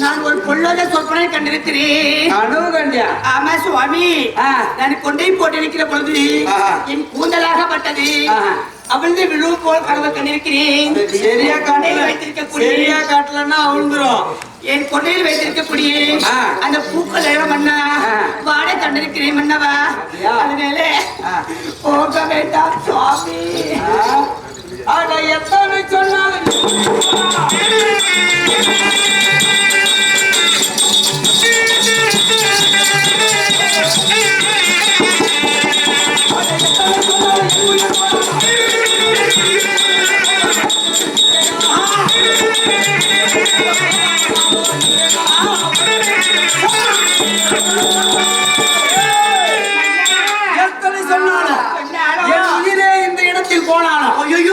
நான் ஒரு பொல்லோட சொற்பனை கண்டிருக்கிறேன். ஆமா சுவாமி, நான் கொண்டை போட்டிருக்கிற பொழுது என் கூந்தலாகப்பட்டது அவிழ்ந்து விழு போல் கனவு கண்டிருக்கிறேன். சரியா காட்டல, வைத்திருக்கக்கூடிய சரியா காட்டலன்னா அவிழ்ந்துரும். என் கொண்டையில் வைத்திருக்கக்கூடிய அந்த பூக்கள் மன்னா வாடை கண்டிருக்கிறேன் மன்னவா. அதனால போக வேண்டாம் சுவாமி. அட எத்தனை சொன்னாலும்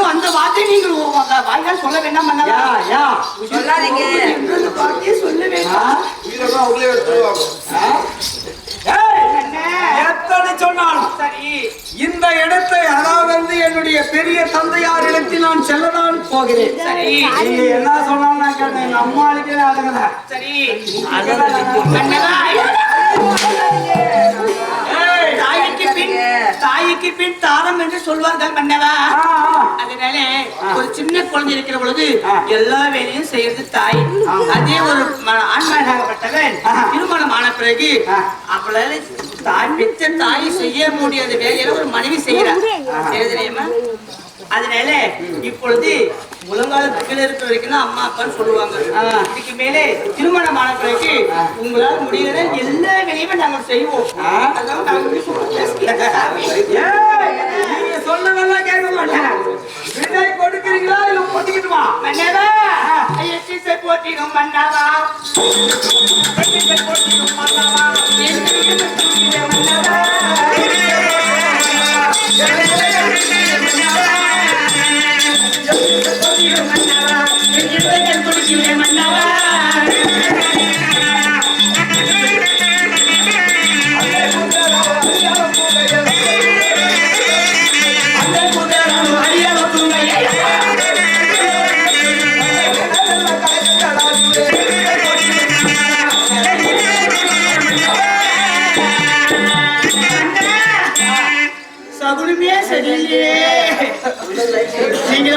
அந்த வார்த்தை நீங்கள் வாய்கள் சொல்ல வேண்டாம் சொல்ல வேண்டாம். எத்தனை சொன்னாலும் சரி, இந்த இடத்தை அதாவது என்னுடைய பெரிய தந்தையார் இடத்தில் நான் செல்லதான் போகிறேன். சரி, நீங்க என்ன சொன்னாலும் நான் கேட்டேன். எங்க அம்மாளுக்கே அழகல. சரி, தாய்க்கு பின் தாரம் என்று சொல்வார்கள் மன்னவா. அதனால ஒரு சின்ன குழந்தை இருக்கிற பொழுது எல்லா வேலையும் செய்யறது தாய். அதே ஒரு ஆண்மகனாகப்பட்டவன் திருமணம் ஆன பிறகு அவளால தாய் பெற்ற தாய் செய்ய முடியாத வேலையில ஒரு மனைவி செய்யறான். தெரியுமா? அதனால இப்பொழுது முழங்காலத்துக்கு இருக்கிற வரைக்கும் அம்மா அப்பான்னு சொல்லுவாங்க. இதுக்கு மேலே திருமணமான பிறகு உங்களால் முடியல எல்லா வேலையுமே நாங்க செய்வோம். நீங்க சொன்னதெல்லாம் கேட்க மாட்டேன். விடை கொடுக்கிறீங்களா இல்ல போட்டிக்கிட்டுமா? மன்னவா, எச்சிசை போட்டிடும் மன்னவா, எச்சிசை போட்டிடும் மன்னவா, மன்னவா சகுனமே சரியில்லையே. நீங்க